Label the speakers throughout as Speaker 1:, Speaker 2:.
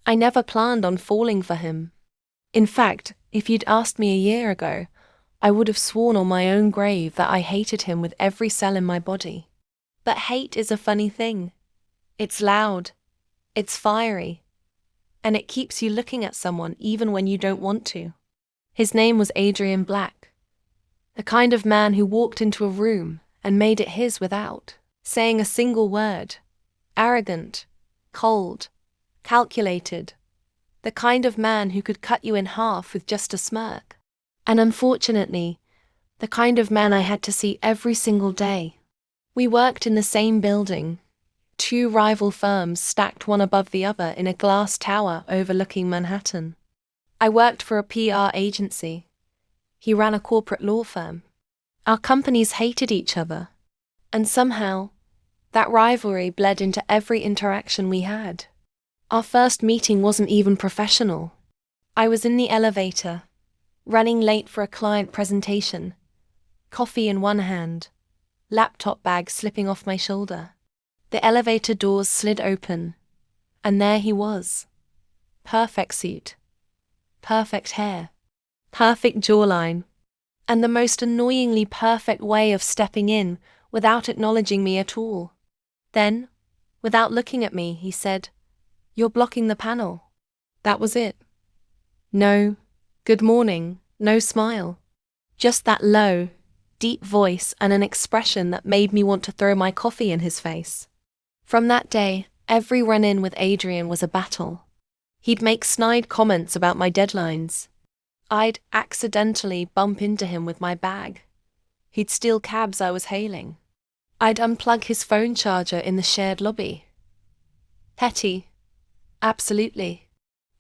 Speaker 1: I never planned on falling for him. In fact, if you'd asked me a year ago, I would have sworn on my own grave that I hated him with every cell in my body. But hate is a funny thing. It's loud, it's fiery, and it keeps you looking at someone even when you don't want to. His name was Adrian Black, the kind of man who walked into a room and made it his without saying a single word. Arrogant, cold, calculated, the kind of man who could cut you in half with just a smirk. And unfortunately, the kind of man I had to see every single day. We worked in the same building, two rival firms stacked one above the other in a glass tower overlooking Manhattan. I worked for a PR agency. He ran a corporate law firm. Our companies hated each other, and somehow, that rivalry bled into every interaction we had. Our first meeting wasn't even professional. I was in the elevator, running late for a client presentation, coffee in one hand, laptop bag slipping off my shoulder. The elevator doors slid open, and there he was. Perfect suit, perfect hair, perfect jawline, and the most annoyingly perfect way of stepping in without acknowledging me at all. Then, without looking at me, he said, "You're blocking the panel." That was it. No good morning, no smile. Just that low, deep voice and an expression that made me want to throw my coffee in his face. From that day, every run-in with Adrian was a battle. He'd make snide comments about my deadlines. I'd accidentally bump into him with my bag. He'd steal cabs I was hailing. I'd unplug his phone charger in the shared lobby. Petty, absolutely.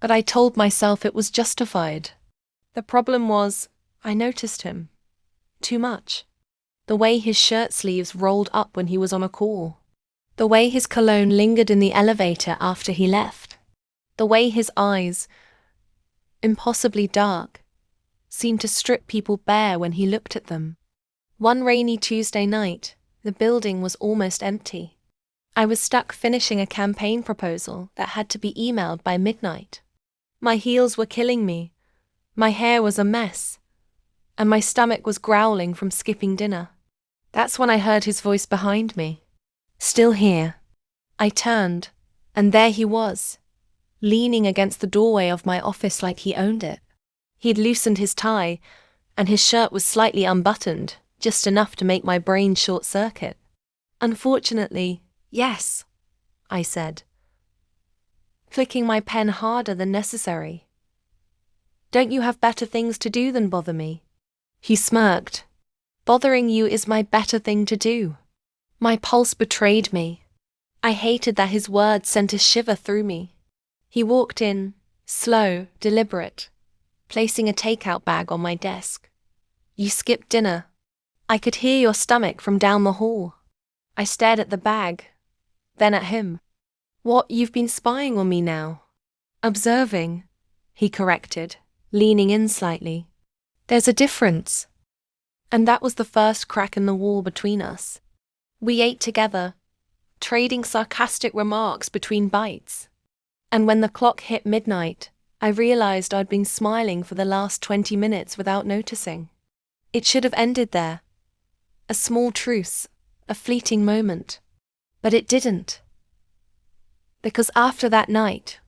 Speaker 1: But I told myself it was justified. The problem was, I noticed him. Too much. The way his shirt sleeves rolled up when he was on a call. The way his cologne lingered in the elevator after he left. The way his eyes, impossibly dark, seemed to strip people bare when he looked at them. One rainy Tuesday night, the building was almost empty. I was stuck finishing a campaign proposal that had to be emailed by midnight. My heels were killing me, my hair was a mess, and my stomach was growling from skipping dinner. That's when I heard his voice behind me. "Still here." I turned, and there he was, leaning against the doorway of my office like he owned it. He'd loosened his tie, and his shirt was slightly unbuttoned, just enough to make my brain short-circuit. "Unfortunately, yes," I said, flicking my pen harder than necessary. "Don't you have better things to do than bother me?" He smirked. "Bothering you is my better thing to do." My pulse betrayed me. I hated that his words sent a shiver through me. He walked in, slow, deliberate, placing a takeout bag on my desk. "You skipped dinner. I could hear your stomach from down the hall." I stared at the bag, then at him. "What, you've been spying on me now?" "Observing," he corrected, leaning in slightly. "There's a difference." And that was the first crack in the wall between us. We ate together, trading sarcastic remarks between bites. And when the clock hit midnight, I realized I'd been smiling for the last 20 minutes without noticing. It should have ended there. A small truce, a fleeting moment. But it didn't. Because after that night,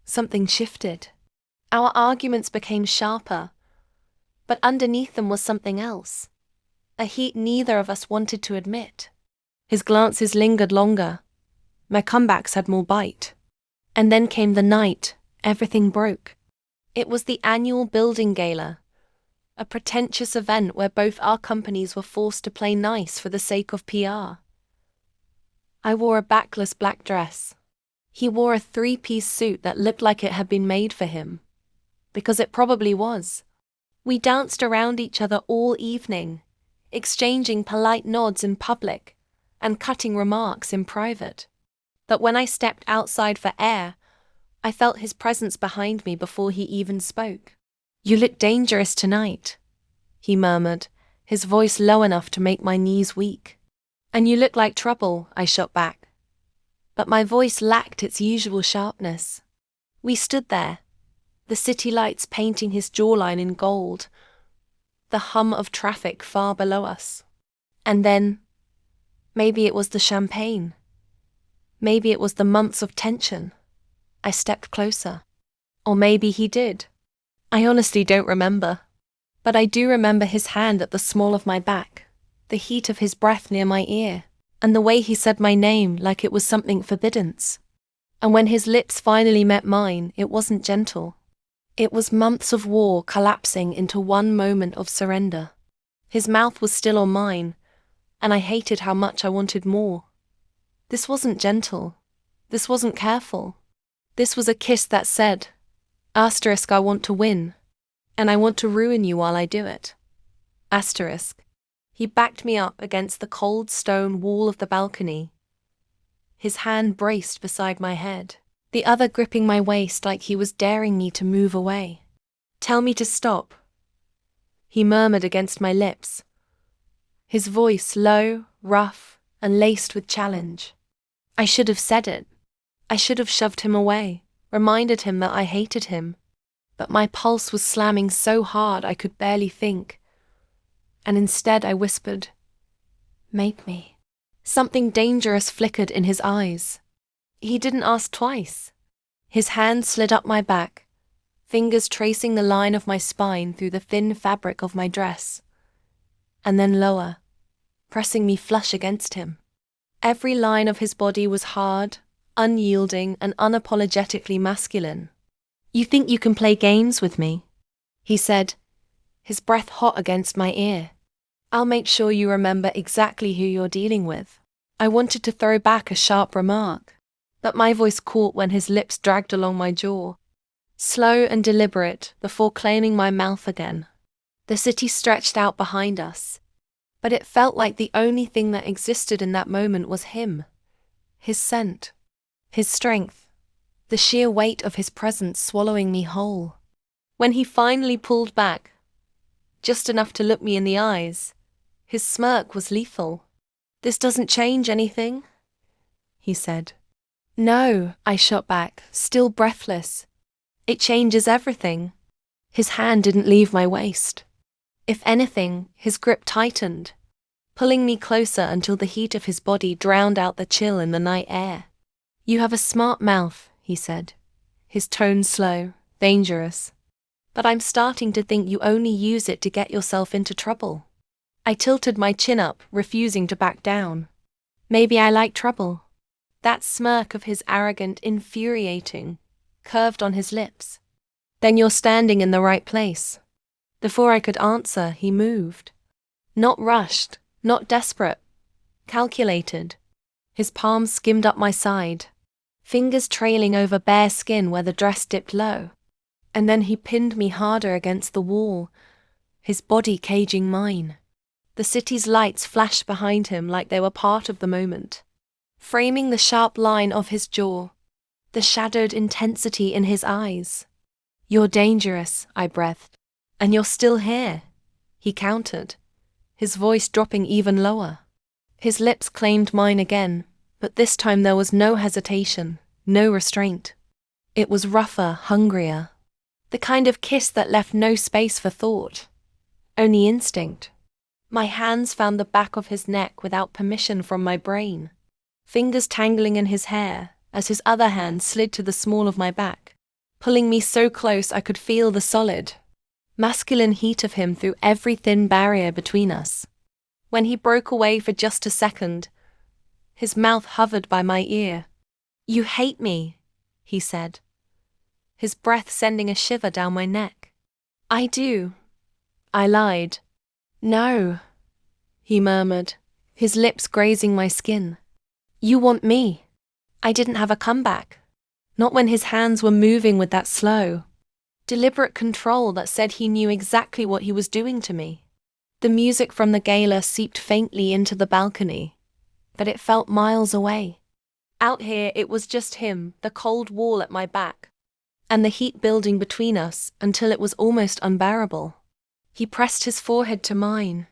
Speaker 1: something shifted. Our arguments became sharper, but underneath them was something else. A heat neither of us wanted to admit. His glances lingered longer. My comebacks had more bite. And then came the night everything broke. It was the annual building gala, a pretentious event where both our companies were forced to play nice for the sake of PR. I wore a backless black dress. He wore a three-piece suit that looked like it had been made for him. Because it probably was. We danced around each other all evening, exchanging polite nods in public and cutting remarks in private. But when I stepped outside for air, I felt his presence behind me before he even spoke. "You look dangerous tonight," he murmured, his voice low enough to make my knees weak. "And you look like trouble," I shot back. But my voice lacked its usual sharpness. We stood there, the city lights painting his jawline in gold, the hum of traffic far below us. And then, maybe it was the champagne. Maybe it was the months of tension. I stepped closer. Or maybe he did. I honestly don't remember. But I do remember his hand at the small of my back, the heat of his breath near my ear, and the way he said my name like it was something forbidden. And when his lips finally met mine, it wasn't gentle. It was months of war collapsing into one moment of surrender. His mouth was still on mine, and I hated how much I wanted more. This wasn't gentle. This wasn't careful. This was a kiss that said, asterisk, I want to win, and I want to ruin you while I do it. Asterisk. He backed me up against the cold stone wall of the balcony, his hand braced beside my head, the other gripping my waist like he was daring me to move away. Tell me to stop, he murmured against my lips, his voice low, rough, and laced with challenge. I should have said it. I should have shoved him away, reminded him that I hated him, but my pulse was slamming so hard I could barely think, and instead I whispered, "Make me." Something dangerous flickered in his eyes. He didn't ask twice. His hand slid up my back, fingers tracing the line of my spine through the thin fabric of my dress, and then lower, pressing me flush against him. Every line of his body was hard, unyielding, and unapologetically masculine. "You think you can play games with me?" he said, his breath hot against my ear. "I'll make sure you remember exactly who you're dealing with." I wanted to throw back a sharp remark, but my voice caught when his lips dragged along my jaw, slow and deliberate before claiming my mouth again. The city stretched out behind us, but it felt like the only thing that existed in that moment was him, his scent, his strength, the sheer weight of his presence swallowing me whole. When he finally pulled back, just enough to look me in the eyes, his smirk was lethal. "This doesn't change anything," he said. "No," I shot back, still breathless. "It changes everything." His hand didn't leave my waist. If anything, his grip tightened, pulling me closer until the heat of his body drowned out the chill in the night air. "You have a smart mouth," he said, his tone slow, dangerous. "But I'm starting to think you only use it to get yourself into trouble." I tilted my chin up, refusing to back down. Maybe I like trouble. That smirk of his arrogant, infuriating, curved on his lips. "Then you're standing in the right place." Before I could answer, he moved. Not rushed, not desperate, calculated. His palms skimmed up my side, fingers trailing over bare skin where the dress dipped low. And then he pinned me harder against the wall, his body caging mine. The city's lights flashed behind him like they were part of the moment, framing the sharp line of his jaw, the shadowed intensity in his eyes. "You're dangerous," I breathed. "And you're still here," he countered, his voice dropping even lower. His lips claimed mine again, but this time there was no hesitation, no restraint. It was rougher, hungrier. The kind of kiss that left no space for thought, only instinct. My hands found the back of his neck without permission from my brain, fingers tangling in his hair as his other hand slid to the small of my back, pulling me so close I could feel the solid, masculine heat of him through every thin barrier between us. When he broke away for just a second, his mouth hovered by my ear. "You hate me," he said, his breath sending a shiver down my neck. "I do," I lied. "No," he murmured, his lips grazing my skin. "You want me." I didn't have a comeback, not when his hands were moving with that slow, deliberate control that said he knew exactly what he was doing to me. The music from the gala seeped faintly into the balcony, but it felt miles away. Out here it was just him, the cold wall at my back, and the heat building between us until it was almost unbearable. He pressed his forehead to mine,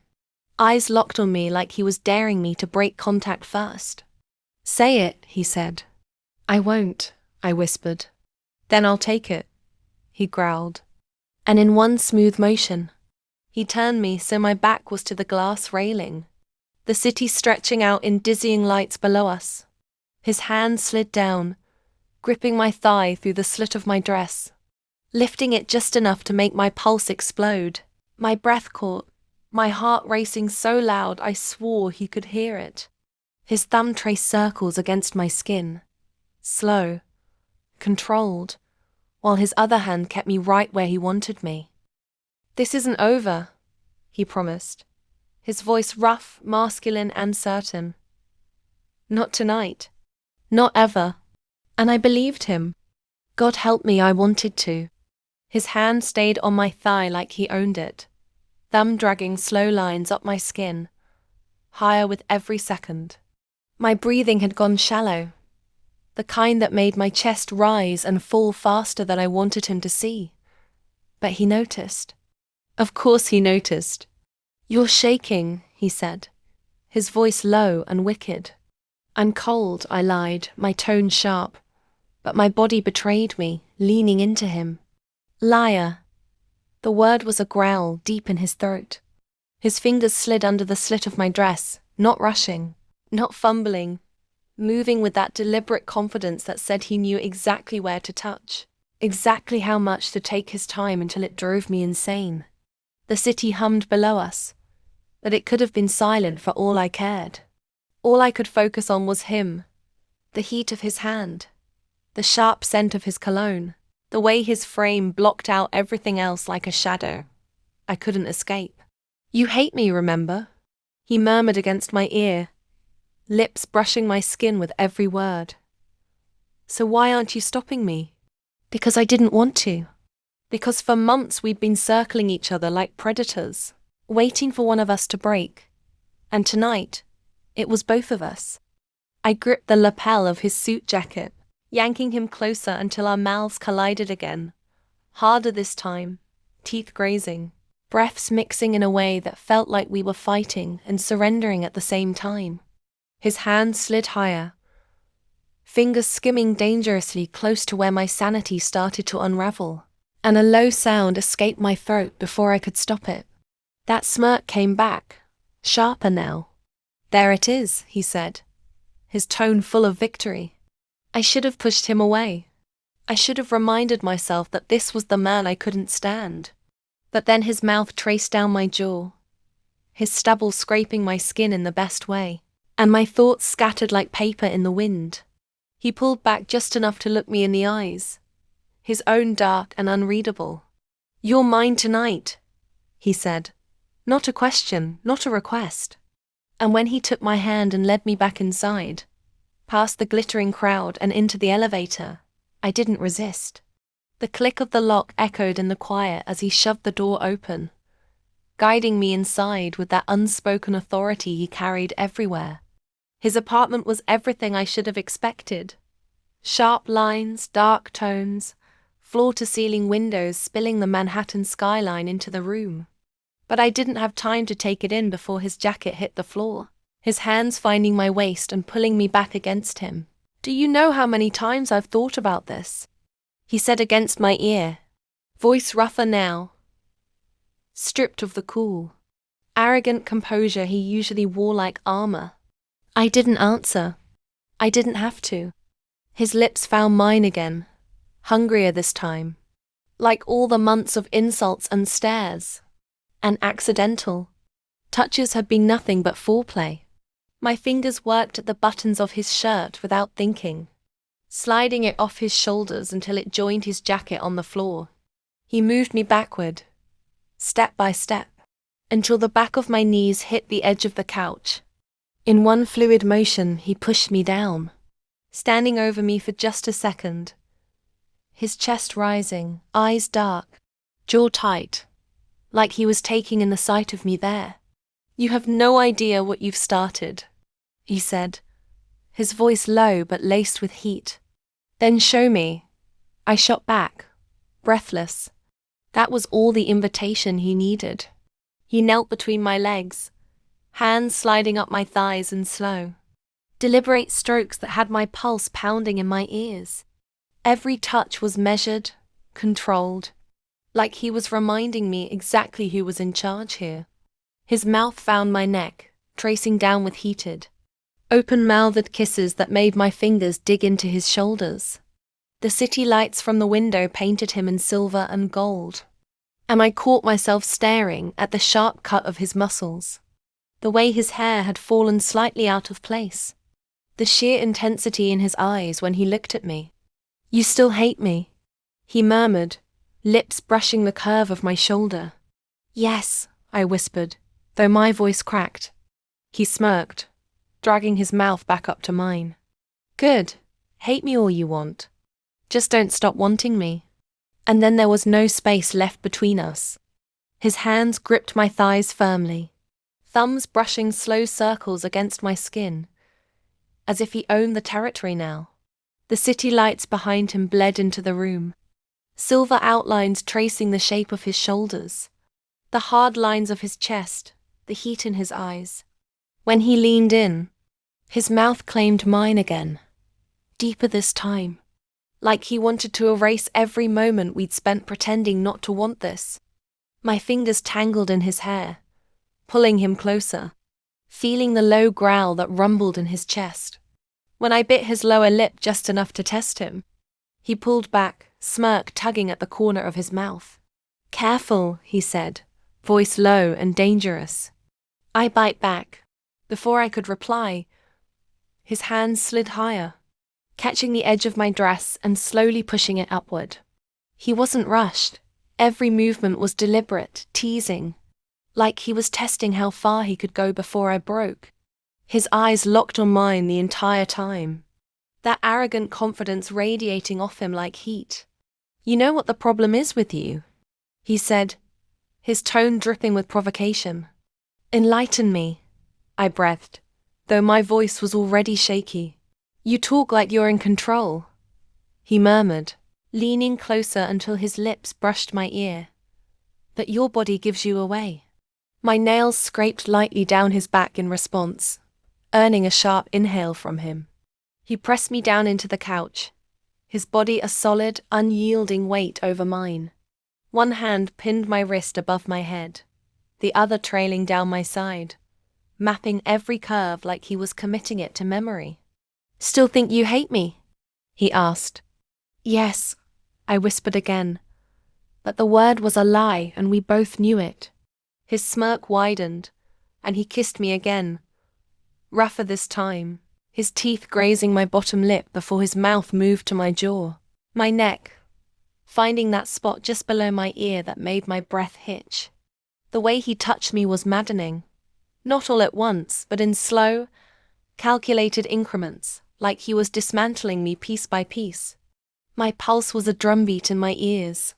Speaker 1: eyes locked on me like he was daring me to break contact first. "Say it," he said. "I won't," I whispered. Then I'll take it, he growled. And in one smooth motion, he turned me so my back was to the glass railing, the city stretching out in dizzying lights below us. His hand slid down, gripping my thigh through the slit of my dress, lifting it just enough to make my pulse explode. My breath caught, my heart racing so loud I swore he could hear it. His thumb traced circles against my skin, slow, controlled, while his other hand kept me right where he wanted me. "This isn't over," he promised, his voice rough, masculine, and certain. "Not tonight. Not ever." And I believed him. God help me, I wanted to. His hand stayed on my thigh like he owned it, thumb dragging slow lines up my skin, higher with every second. My breathing had gone shallow, the kind that made my chest rise and fall faster than I wanted him to see. But he noticed. Of course he noticed. "You're shaking," he said, his voice low and wicked. "I'm cold," I lied, my tone sharp, but my body betrayed me, leaning into him. "Liar." The word was a growl deep in his throat. His fingers slid under the slit of my dress, not rushing, not fumbling, moving with that deliberate confidence that said he knew exactly where to touch, exactly how much to take his time until it drove me insane. The city hummed below us, but it could have been silent for all I cared. All I could focus on was him, the heat of his hand, the sharp scent of his cologne, the way his frame blocked out everything else like a shadow. I couldn't escape. "You hate me, remember?" he murmured against my ear, lips brushing my skin with every word. "So why aren't you stopping me?" "Because I didn't want to. Because for months we'd been circling each other like predators, waiting for one of us to break. And tonight, it was both of us." I gripped the lapel of his suit jacket, yanking him closer until our mouths collided again, harder this time, teeth grazing, breaths mixing in a way that felt like we were fighting and surrendering at the same time. His hand slid higher, fingers skimming dangerously close to where my sanity started to unravel, and a low sound escaped my throat before I could stop it. That smirk came back, sharper now. "There it is," he said, his tone full of victory. I should have pushed him away. I should have reminded myself that this was the man I couldn't stand. But then his mouth traced down my jaw, his stubble scraping my skin in the best way, and my thoughts scattered like paper in the wind. He pulled back just enough to look me in the eyes, his own dark and unreadable. "You're mine tonight," he said. Not a question, not a request. And when he took my hand and led me back inside, past the glittering crowd and into the elevator, I didn't resist. The click of the lock echoed in the quiet as he shoved the door open, guiding me inside with that unspoken authority he carried everywhere. His apartment was everything I should have expected. Sharp lines, dark tones, floor-to-ceiling windows spilling the Manhattan skyline into the room. But I didn't have time to take it in before his jacket hit the floor, his hands finding my waist and pulling me back against him. "Do you know how many times I've thought about this?" he said against my ear, voice rougher now, stripped of the cool, arrogant composure he usually wore like armor. I didn't answer. I didn't have to. His lips found mine again, hungrier this time, like all the months of insults and stares. And accidental. Touches had been nothing but foreplay. My fingers worked at the buttons of his shirt without thinking, sliding it off his shoulders until it joined his jacket on the floor. He moved me backward, step by step, until the back of my knees hit the edge of the couch. In one fluid motion, he pushed me down, standing over me for just a second, his chest rising, eyes dark, jaw tight, like he was taking in the sight of me there. "You have no idea what you've started," he said, his voice low but laced with heat. "Then show me." I shot back, breathless. That was all the invitation he needed. He knelt between my legs, hands sliding up my thighs in slow, deliberate strokes that had my pulse pounding in my ears. Every touch was measured, controlled, like he was reminding me exactly who was in charge here. His mouth found my neck, tracing down with heated, open-mouthed kisses that made my fingers dig into his shoulders. The city lights from the window painted him in silver and gold, and I caught myself staring at the sharp cut of his muscles, the way his hair had fallen slightly out of place, the sheer intensity in his eyes when he looked at me. "You still hate me?" he murmured, lips brushing the curve of my shoulder. "Yes," I whispered, though my voice cracked. He smirked, dragging his mouth back up to mine. "Good. Hate me all you want. Just don't stop wanting me." And then there was no space left between us. His hands gripped my thighs firmly, thumbs brushing slow circles against my skin, as if he owned the territory now. The city lights behind him bled into the room, silver outlines tracing the shape of his shoulders, the hard lines of his chest, the heat in his eyes. When he leaned in, his mouth claimed mine again, deeper this time, like he wanted to erase every moment we'd spent pretending not to want this. My fingers tangled in his hair, pulling him closer, feeling the low growl that rumbled in his chest. When I bit his lower lip just enough to test him, he pulled back, smirk tugging at the corner of his mouth. "Careful," he said, voice low and dangerous. I bite back. Before I could reply, his hands slid higher, catching the edge of my dress and slowly pushing it upward. He wasn't rushed. Every movement was deliberate, teasing, like he was testing how far he could go before I broke. His eyes locked on mine the entire time, that arrogant confidence radiating off him like heat. "You know what the problem is with you?" he said, his tone dripping with provocation. "Enlighten me," I breathed, though my voice was already shaky. "You talk like you're in control," he murmured, leaning closer until his lips brushed my ear. "But your body gives you away." My nails scraped lightly down his back in response, earning a sharp inhale from him. He pressed me down into the couch, his body a solid, unyielding weight over mine. One hand pinned my wrist above my head, the other trailing down my side, mapping every curve like he was committing it to memory. "Still think you hate me?" he asked. "Yes," I whispered again, but the word was a lie and we both knew it. His smirk widened, and he kissed me again, rougher this time, his teeth grazing my bottom lip before his mouth moved to my jaw, my neck, finding that spot just below my ear that made my breath hitch. The way he touched me was maddening, not all at once, but in slow, calculated increments, like he was dismantling me piece by piece. My pulse was a drumbeat in my ears,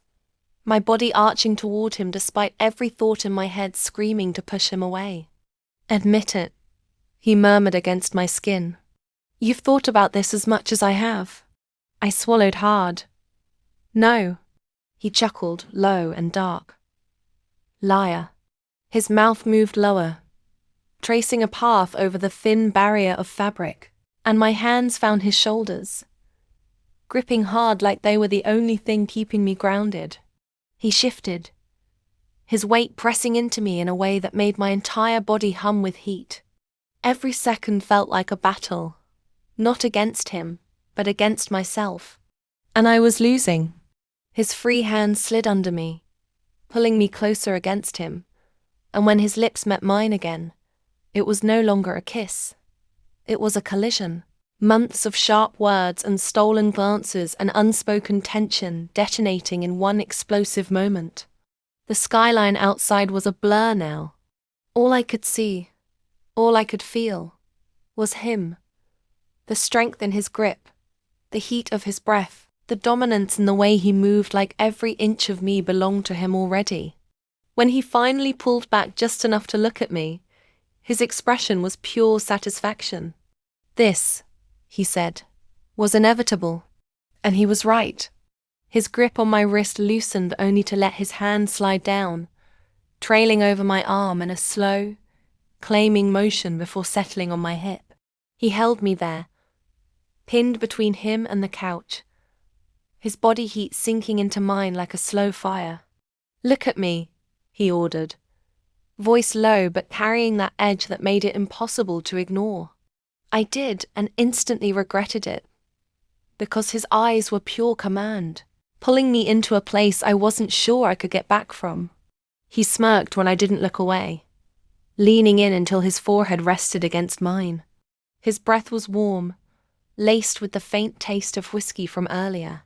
Speaker 1: my body arching toward him despite every thought in my head screaming to push him away. "Admit it," he murmured against my skin. "You've thought about this as much as I have." I swallowed hard. "No," he chuckled, low and dark. "Liar." His mouth moved lower, tracing a path over the thin barrier of fabric, and my hands found his shoulders, gripping hard like they were the only thing keeping me grounded. He shifted, his weight pressing into me in a way that made my entire body hum with heat. Every second felt like a battle, not against him, but against myself. And I was losing. His free hand slid under me, pulling me closer against him, and when his lips met mine again, it was no longer a kiss. It was a collision. Months of sharp words and stolen glances and unspoken tension detonating in one explosive moment. The skyline outside was a blur now. All I could see, all I could feel, was him. The strength in his grip, the heat of his breath, the dominance in the way he moved like every inch of me belonged to him already. When he finally pulled back just enough to look at me, his expression was pure satisfaction. "This," he said, "was inevitable." And he was right. His grip on my wrist loosened only to let his hand slide down, trailing over my arm in a slow, claiming motion before settling on my hip. He held me there, pinned between him and the couch, his body heat sinking into mine like a slow fire. "Look at me," he ordered, voice low but carrying that edge that made it impossible to ignore. I did, and instantly regretted it, because his eyes were pure command, pulling me into a place I wasn't sure I could get back from. He smirked when I didn't look away, leaning in until his forehead rested against mine. His breath was warm, laced with the faint taste of whiskey from earlier.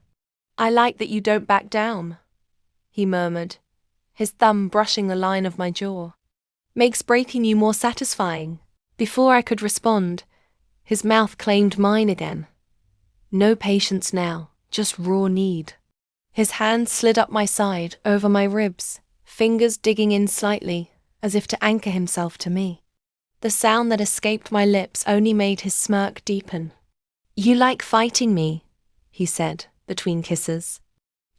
Speaker 1: "I like that you don't back down," he murmured, his thumb brushing the line of my jaw. "Makes breaking you more satisfying." Before I could respond, his mouth claimed mine again. No patience now, just raw need. His hand slid up my side, over my ribs, fingers digging in slightly, as if to anchor himself to me. The sound that escaped my lips only made his smirk deepen. "You like fighting me," he said, between kisses.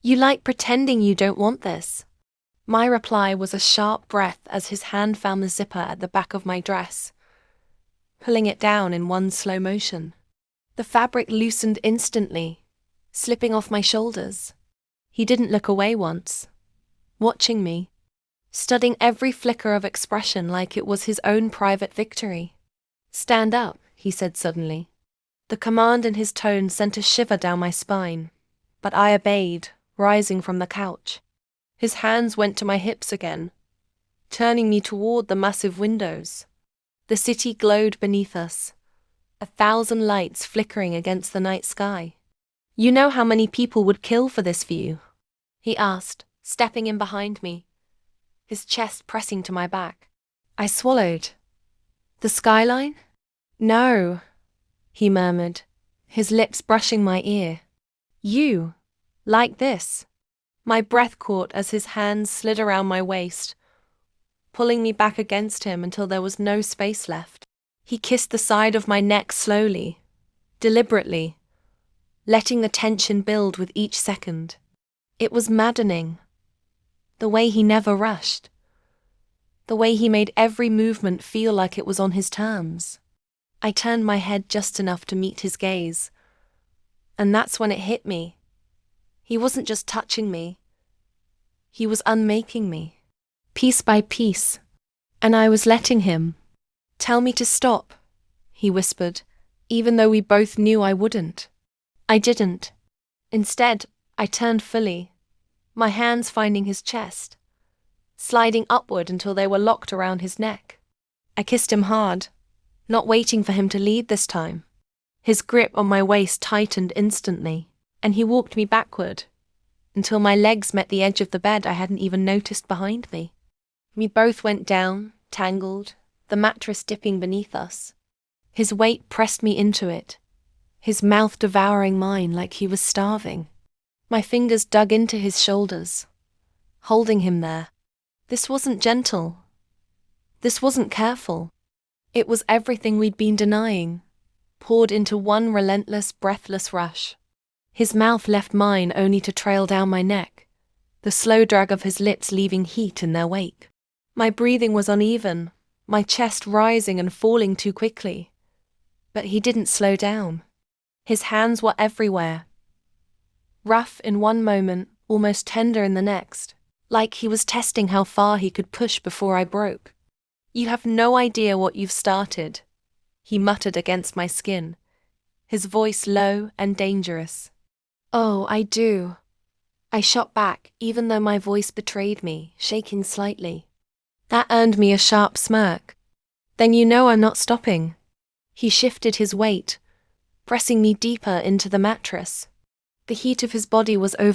Speaker 1: "You like pretending you don't want this." My reply was a sharp breath as his hand found the zipper at the back of my dress, pulling it down in one slow motion. The fabric loosened instantly, slipping off my shoulders. He didn't look away once, watching me, studying every flicker of expression like it was his own private victory. "Stand up," he said suddenly. The command in his tone sent a shiver down my spine, but I obeyed, rising from the couch. His hands went to my hips again, turning me toward the massive windows. The city glowed beneath us, 1,000 lights flickering against the night sky. "You know how many people would kill for this view?" he asked, stepping in behind me, his chest pressing to my back. I swallowed. "The skyline?" "No," he murmured, his lips brushing my ear. "You, like this." My breath caught as his hands slid around my waist, pulling me back against him until there was no space left. He kissed the side of my neck slowly, deliberately, letting the tension build with each second. It was maddening. The way he never rushed. The way he made every movement feel like it was on his terms. I turned my head just enough to meet his gaze, and that's when it hit me. He wasn't just touching me. He was unmaking me, piece by piece, and I was letting him. "Tell me to stop," he whispered, even though we both knew I wouldn't. I didn't. Instead, I turned fully, my hands finding his chest, sliding upward until they were locked around his neck. I kissed him hard, not waiting for him to lead this time. His grip on my waist tightened instantly, and he walked me backward, until my legs met the edge of the bed I hadn't even noticed behind me. We both went down, tangled, the mattress dipping beneath us. His weight pressed me into it, his mouth devouring mine like he was starving. My fingers dug into his shoulders, holding him there. This wasn't gentle. This wasn't careful. It was everything we'd been denying, poured into one relentless, breathless rush. His mouth left mine only to trail down my neck, the slow drag of his lips leaving heat in their wake. My breathing was uneven, my chest rising and falling too quickly. But he didn't slow down. His hands were everywhere, rough in one moment, almost tender in the next, like he was testing how far he could push before I broke. "You have no idea what you've started," he muttered against my skin, his voice low and dangerous. "Oh, I do." I shot back, even though my voice betrayed me, shaking slightly. That earned me a sharp smirk. "Then you know I'm not stopping." He shifted his weight, pressing me deeper into the mattress. The heat of his body was